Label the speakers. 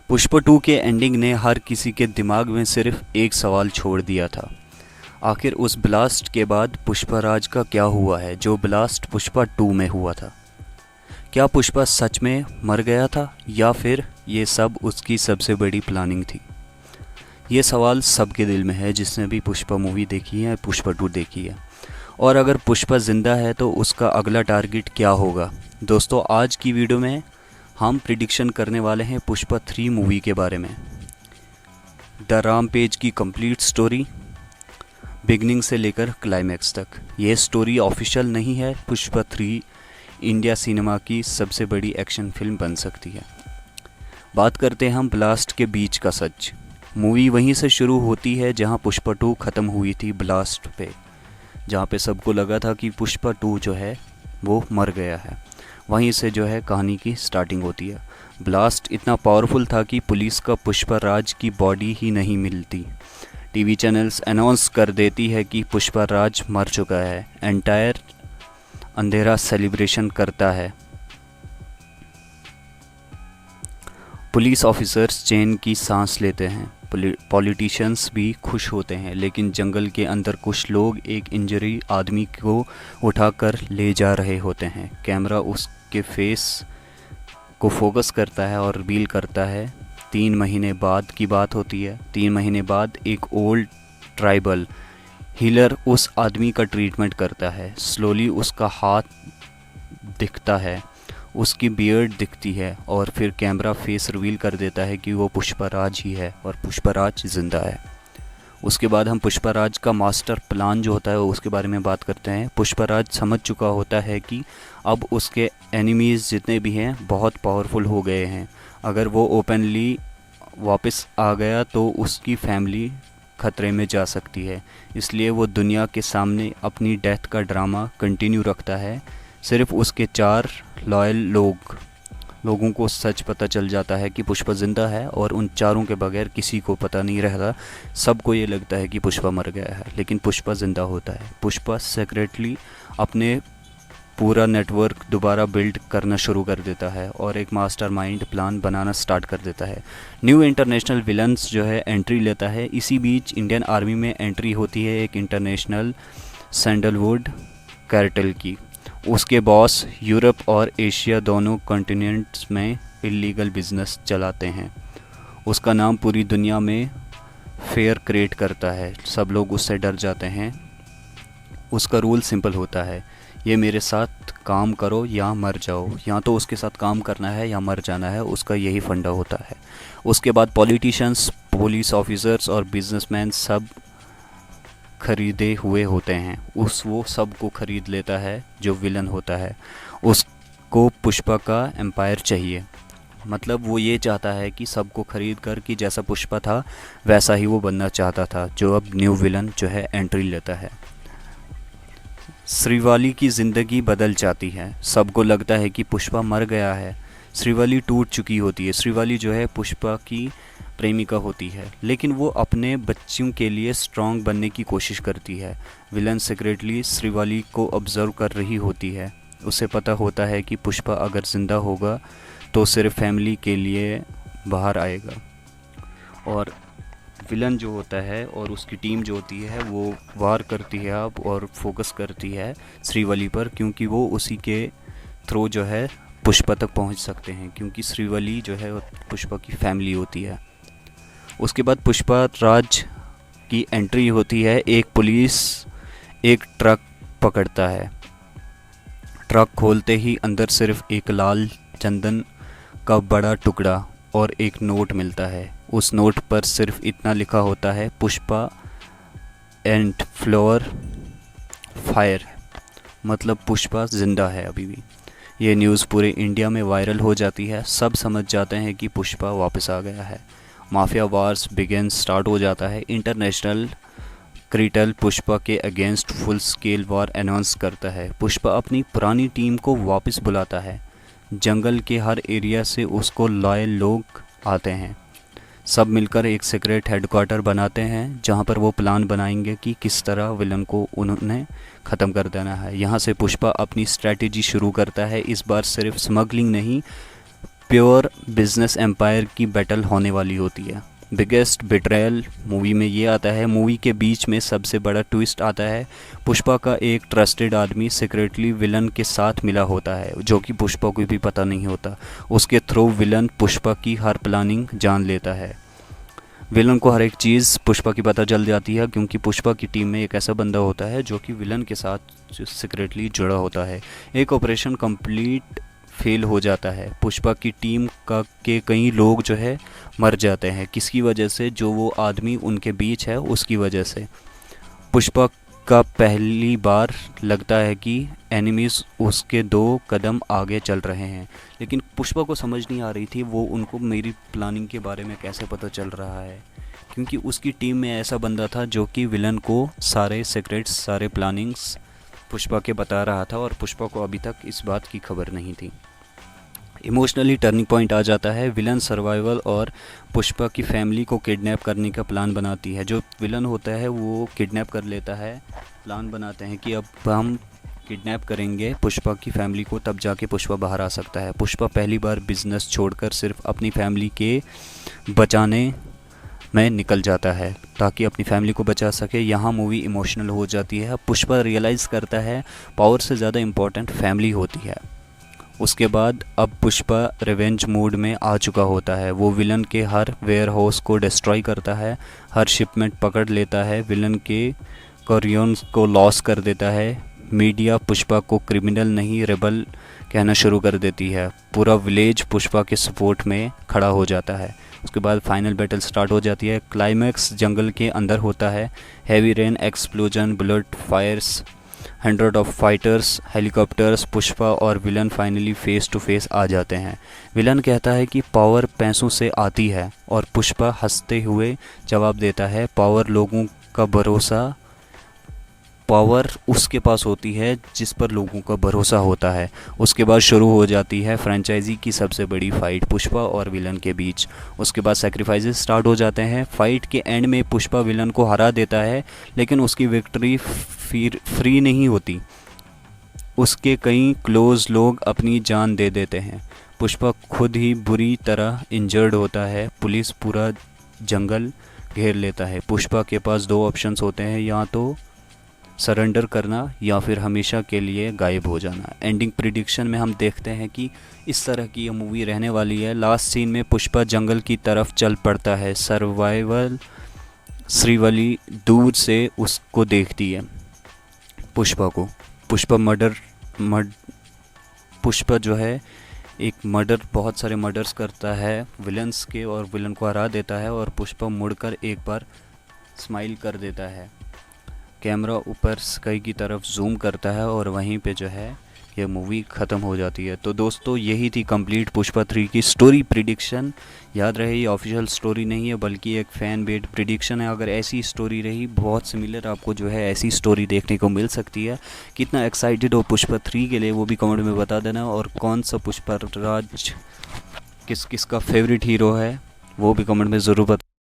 Speaker 1: पुष्पा 2 के एंडिंग ने हर किसी के दिमाग में सिर्फ एक सवाल छोड़ दिया था। आखिर उस ब्लास्ट के बाद पुष्पा राज का क्या हुआ है जो ब्लास्ट पुष्पा 2 में हुआ था? क्या पुष्पा सच में मर गया था या फिर ये सब उसकी सबसे बड़ी प्लानिंग थी? ये सवाल सबके दिल में है जिसने भी पुष्पा मूवी देखी है, पुष्पा 2 देखी है। और अगर पुष्पा ज़िंदा है तो उसका अगला टारगेट क्या होगा? दोस्तों, आज की वीडियो में हम प्रिडिक्शन करने वाले हैं पुष्पा 3 मूवी के बारे में। द रामपेज की कंप्लीट स्टोरी, बिगनिंग से लेकर क्लाइमैक्स तक। ये स्टोरी ऑफिशियल नहीं है, पुष्पा 3 इंडिया सिनेमा की सबसे बड़ी एक्शन फिल्म बन सकती है। बात करते हैं हम ब्लास्ट के बीच का सच। मूवी वहीं से शुरू होती है जहां पुष्पा 2 ख़त्म हुई थी, ब्लास्ट पे, जहां पे सबको लगा था कि पुष्पा 2 जो है वो मर गया है। वहीं से जो है कहानी की स्टार्टिंग होती है। ब्लास्ट इतना पावरफुल था कि पुलिस का पुष्पा राज की बॉडी ही नहीं मिलती। टीवी चैनल्स अनाउंस कर देती है कि पुष्पा राज मर चुका है। एंटायर अंधेरा सेलिब्रेशन करता है। पुलिस ऑफिसर्स चैन की सांस लेते हैं, पॉलिटिशियंस भी खुश होते हैं, लेकिन जंगल के अंदर कुछ लोग एक इंजरी आदमी को उठाकर ले जा रहे होते हैं। कैमरा उसके फेस को फोकस करता है और रिवील करता है 3 महीने बाद की बात होती है। 3 महीने बाद एक ओल्ड ट्राइबल हीलर उस आदमी का ट्रीटमेंट करता है। स्लोली उसका हाथ दिखता है, उसकी बियर्ड दिखती है और फिर कैमरा फेस रिवील कर देता है कि वो पुष्पराज ही है और पुष्पराज ज़िंदा है। उसके बाद हम पुष्पराज का मास्टर प्लान जो होता है उसके बारे में बात करते हैं। पुष्पराज समझ चुका होता है कि अब उसके एनिमीज़ जितने भी हैं बहुत पावरफुल हो गए हैं। अगर वो ओपनली वापस आ गया तो उसकी फैमिली खतरे में जा सकती है। इसलिए वो दुनिया के सामने अपनी डेथ का ड्रामा कंटिन्यू रखता है। सिर्फ उसके 4 लॉयल लोगों को सच पता चल जाता है कि पुष्पा ज़िंदा है और उन चारों के बगैर किसी को पता नहीं रहता। सबको ये लगता है कि पुष्पा मर गया है, लेकिन पुष्पा ज़िंदा होता है। पुष्पा सीक्रेटली अपने पूरा नेटवर्क दोबारा बिल्ड करना शुरू कर देता है और एक मास्टरमाइंड प्लान बनाना स्टार्ट कर देता है। न्यू इंटरनेशनल विलन्स जो है एंट्री लेता है। इसी बीच इंडियन आर्मी में एंट्री होती है एक इंटरनेशनल सैंडलवुड कार्टेल की। उसके बॉस यूरोप और एशिया दोनों कॉन्टिनेंट्स में इलीगल बिजनेस चलाते हैं। उसका नाम पूरी दुनिया में फेयर क्रिएट करता है। सब लोग उससे डर जाते हैं। उसका रूल सिंपल होता है, ये मेरे साथ काम करो या मर जाओ। या तो उसके साथ काम करना है या मर जाना है, उसका यही फंडा होता है। उसके बाद पॉलिटिशियंस, पुलिस ऑफिसर्स और बिजनेसमैन सब खरीदे हुए होते हैं। वो सब को खरीद लेता है जो विलन होता है। उसको पुष्पा का एम्पायर चाहिए, मतलब वो ये चाहता है कि सबको खरीद कर कि जैसा पुष्पा था वैसा ही वो बनना चाहता था, जो अब न्यू विलन जो है एंट्री लेता है। श्रीवली की ज़िंदगी बदल जाती है। सबको लगता है कि पुष्पा मर गया है। श्रीवली टूट चुकी होती है। श्रीवली जो है पुष्पा की प्रेमिका होती है, लेकिन वो अपने बच्चों के लिए स्ट्रांग बनने की कोशिश करती है। विलन सीक्रेटली श्रीवली को ऑब्जर्व कर रही होती है। उसे पता होता है कि पुष्पा अगर ज़िंदा होगा तो सिर्फ फैमिली के लिए बाहर आएगा। और विलन जो होता है और उसकी टीम जो होती है वो वार करती है अब और फोकस करती है श्रीवली पर, क्योंकि वो उसी के थ्रू जो है पुष्पा तक पहुंच सकते हैं, क्योंकि श्रीवली जो है पुष्पा की फैमिली होती है। उसके बाद पुष्पा राज की एंट्री होती है। एक पुलिस एक ट्रक पकड़ता है। ट्रक खोलते ही अंदर सिर्फ एक लाल चंदन का बड़ा टुकड़ा और एक नोट मिलता है। उस नोट पर सिर्फ इतना लिखा होता है, पुष्पा एंड फ्लोर फायर, मतलब पुष्पा ज़िंदा है अभी भी। ये न्यूज़ पूरे इंडिया में वायरल हो जाती है। सब समझ जाते हैं कि पुष्पा वापस आ गया है। माफिया वार्स बिगिन स्टार्ट हो जाता है। इंटरनेशनल क्रिटल पुष्पा के अगेंस्ट फुल स्केल वार अनाउंस करता है। पुष्पा अपनी पुरानी टीम को वापस बुलाता है। जंगल के हर एरिया से उसको लॉयल लोग आते हैं। सब मिलकर एक सीक्रेट हेडक्वार्टर बनाते हैं जहां पर वो प्लान बनाएंगे कि किस तरह विलन को उन्होंने ख़त्म कर देना है। यहां से पुष्पा अपनी स्ट्रैटेजी शुरू करता है। इस बार सिर्फ स्मगलिंग नहीं, प्योर बिजनेस एम्पायर की बैटल होने वाली होती है। बिगेस्ट बिट्रेयल मूवी में ये आता है। मूवी के बीच में सबसे बड़ा ट्विस्ट आता है। पुष्पा का एक ट्रस्टेड आदमी सीक्रेटली विलन के साथ मिला होता है, जो कि पुष्पा को भी पता नहीं होता। उसके थ्रू विलन पुष्पा की हर प्लानिंग जान लेता है। विलन को हर एक चीज़ पुष्पा की पता चल जाती है, क्योंकि पुष्पा की टीम में एक ऐसा बंदा होता है जो कि विलन के साथ सीक्रेटली जुड़ा होता है। एक ऑपरेशन कंप्लीट फेल हो जाता है। पुष्पा की टीम के कई लोग जो है मर जाते हैं। किसकी वजह से? जो वो आदमी उनके बीच है उसकी वजह से। पुष्पा का पहली बार लगता है कि एनिमीज़ उसके 2 कदम आगे चल रहे हैं, लेकिन पुष्पा को समझ नहीं आ रही थी वो उनको मेरी प्लानिंग के बारे में कैसे पता चल रहा है, क्योंकि उसकी टीम में ऐसा बंदा था जो कि विलन को सारे सीक्रेट्स, सारे प्लानिंग्स पुष्पा के बता रहा था, और पुष्पा को अभी तक इस बात की खबर नहीं थी। इमोशनली टर्निंग पॉइंट आ जाता है। विलन सर्वाइवल और पुष्पा की फैमिली को किडनैप करने का प्लान बनाती है। जो विलन होता है वो किडनैप कर लेता है। प्लान बनाते हैं कि अब हम किडनैप करेंगे पुष्पा की फैमिली को, तब जाके पुष्पा बाहर आ सकता है। पुष्पा पहली बार बिजनेस छोड़कर सिर्फ अपनी फैमिली के बचाने में निकल जाता है ताकि अपनी फैमिली को बचा सके। यहाँ मूवी इमोशनल हो जाती है। पुष्पा रियलाइज़ करता है पावर से ज़्यादा इम्पोर्टेंट फैमिली होती है। उसके बाद अब पुष्पा रिवेंज मूड में आ चुका होता है। वो विलन के हर वेयर हाउस को डिस्ट्रॉय करता है, हर शिपमेंट पकड़ लेता है, विलन के कोरियंस को लॉस कर देता है। मीडिया पुष्पा को क्रिमिनल नहीं रेबल कहना शुरू कर देती है। पूरा विलेज पुष्पा के सपोर्ट में खड़ा हो जाता है। उसके बाद फाइनल बैटल स्टार्ट हो जाती है। क्लाइमैक्स जंगल के अंदर होता है। Heavy rain, explosion, bullet fires, 100 of fighters, helicopters. Pushpa और villain finally face to face आ जाते हैं। विलन कहता है कि पावर पैसों से आती है, और पुष्पा हंसते हुए जवाब देता है पावर लोगों का भरोसा, पावर उसके पास होती है जिस पर लोगों का भरोसा होता है। उसके बाद शुरू हो जाती है फ्रेंचाइजी की सबसे बड़ी फाइट पुष्पा और विलन के बीच। उसके बाद सेक्रीफाइसेस स्टार्ट हो जाते हैं। फाइट के एंड में पुष्पा विलन को हरा देता है, लेकिन उसकी विक्ट्री फ्री नहीं होती। उसके कई क्लोज लोग अपनी जान दे देते हैं। पुष्पा खुद ही बुरी तरह इंजर्ड होता है। पुलिस पूरा जंगल घेर लेता है। पुष्पा के पास 2 ऑप्शंस होते हैं, या तो सरेंडर करना या फिर हमेशा के लिए गायब हो जाना। एंडिंग प्रिडिक्शन में हम देखते हैं कि इस तरह की ये मूवी रहने वाली है। लास्ट सीन में पुष्पा जंगल की तरफ चल पड़ता है। सर्वाइवल श्रीवली दूर से उसको देखती है, पुष्पा को। पुष्पा जो है एक बहुत सारे मर्डर्स करता है विलन्स के, और विलन को हरा देता है, और पुष्पा मुड़कर एक बार स्माइल कर देता है। कैमरा ऊपर स्काई की तरफ जूम करता है, और वहीं पे जो है ये मूवी ख़त्म हो जाती है। तो दोस्तों, यही थी कंप्लीट पुष्पा 3 की स्टोरी प्रिडिक्शन। याद रहे, ये ऑफिशियल स्टोरी नहीं है, बल्कि एक फ़ैन मेड प्रिडिक्शन है। अगर ऐसी स्टोरी रही, बहुत सिमिलर आपको जो है ऐसी स्टोरी देखने को मिल सकती है। कितना एक्साइटेड हो पुष्पा 3 के लिए वो भी कमेंट में बता देना, और कौन सा पुष्पा राज किस किस का फेवरेट हीरो है वो भी कमेंट में ज़रूर बता।